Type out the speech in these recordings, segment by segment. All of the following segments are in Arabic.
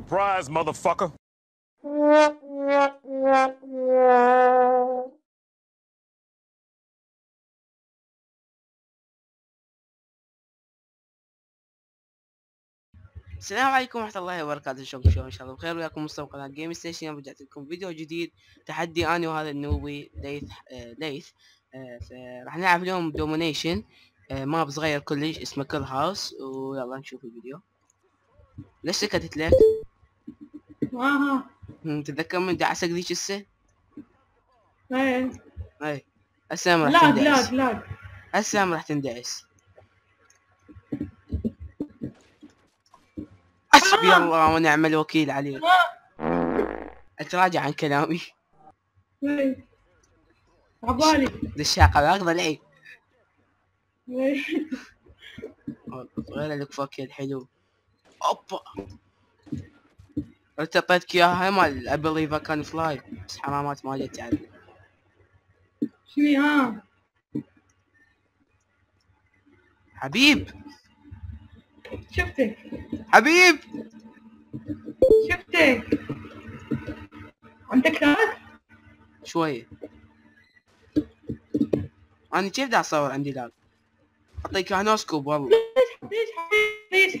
Surprise, motherfucker. السلام عليكم ورحمة الله وبركاته. شلونكم؟ ان شاء الله بخير. وياكم مستوى قناة جيم ستيشن. رجعت لكم فيديو جديد، تحدي اني وهذا النوبي ليث. فراح نلعب اليوم دومينيشن، ماب صغير كلش اسمه كل هاوس. ويلا نشوف الفيديو. ليش سكتت لك؟ تتذكر من دعسك ذيك السه؟ اي هسه راح تندعس. هسه راح تندعس. حسبي الله ونعم الوكيل عليك. اتراجع عن كلامي. عبالي للشاقة لا ضلعي. غير لك فك الحلو. اوبا انت اعطيتك اياها مال ابليفا كان فلاي، بس حرامات ما جت تعرف شنو. حبيب. شفتك حبيب عندك لاج شوية. انا كيف دا اصور عندي لاج؟ اعطيك اياها نوسكوب والله. ليش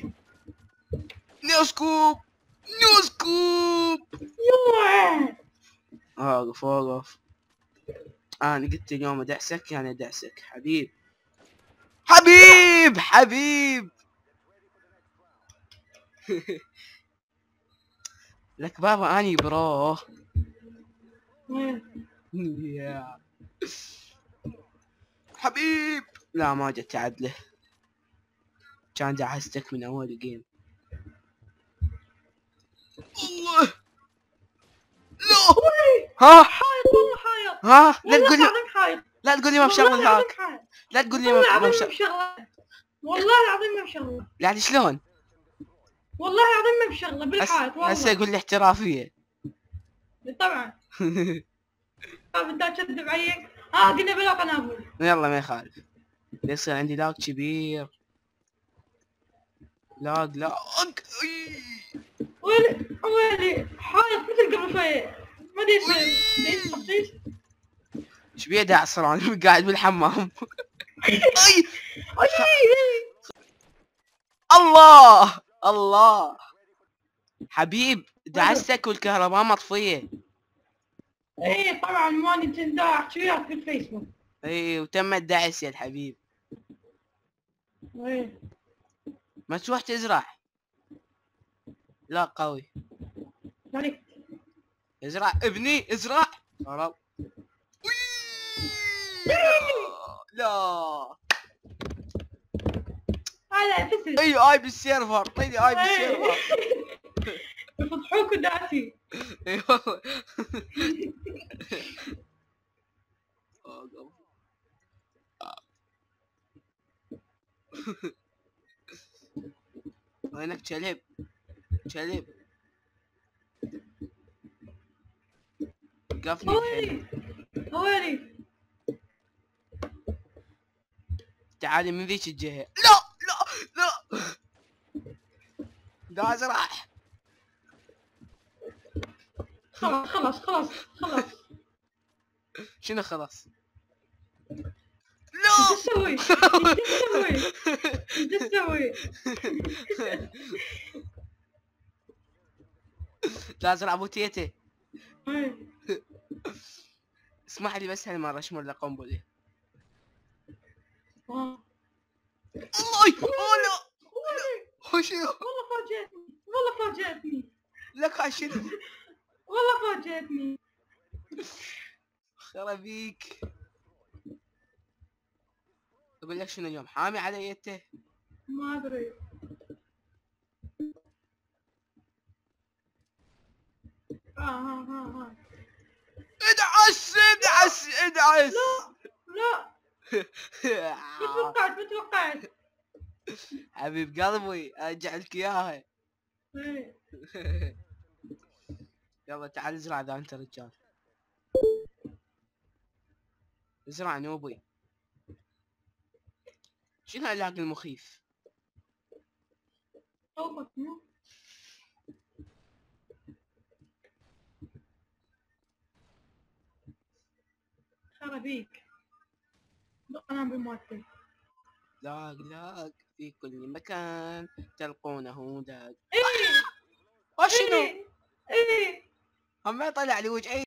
نوسكوب اوقف اوقف. انا قلت اليوم ادعسك، يعني ادعسك حبيب. حبيب لك بابا اني برو. يا حبيب. لا ما جت تعدله، كان دعستك من اول الجيم. الله لا. ها حايط والله حايط. ها لا تقول لي، حايط. لا تقول لي ما مشغل الهاك. لا تقول لي والله ما العظيم مشغل. مشغله. والله العظيم ما مشغله. يعني شلون؟ والله العظيم ما مشغله بالحائط والله. هسه يقول لي احترافيه. طبعا. طب انت تكذب عيك. قلنا بلا قنابل. يلا ما يخالف، يصير عندي لاج كبير. لاج ويلي حايط مثل قبل شويه. ما ادري ايش. ايش بيه داعس انا قاعد بالحمام. اي الله حبيب دعستك والكهرباء مطفيه. ايه طبعا ماني تندى احكي وياك في الفيسبوك. اي وتم الدعس يا الحبيب. ايه ما تروح تزرع. لا قوي. يعني ازرع ابني ازرع. خلاص. لا هذا فسد. اي اي بالسيرفر، اعطيني اي بالسيرفر. يفضحوك ودعسي. اي والله. وينك كلب وقفني الحين. هويلي تعالي من ذيك الجهة. لا دا ازرع. خلاص شنو خلاص؟ ايش تسوي؟ لا ازرع بوتيتي. اسمح لي بس هالمرة اشمر له قنبلة. الله لا شنو؟ والله فاجأتني لك هاي شنو؟ والله فاجأتني. خرابيك. اقول لك شنو اليوم حامي علي انت؟ ما ادري. ادعس لا ما توقعت. حبيب قلبي ارجع لك اياها. يلا تعال ازرع اذا انت رجال. ازرع نوبي. شنو العلاج المخيف؟ فيك. انا بموتي. لاق في كل مكان تلقونه لاق. ايه وشنو؟ ايه ايه هم ما طلع لي وجه اي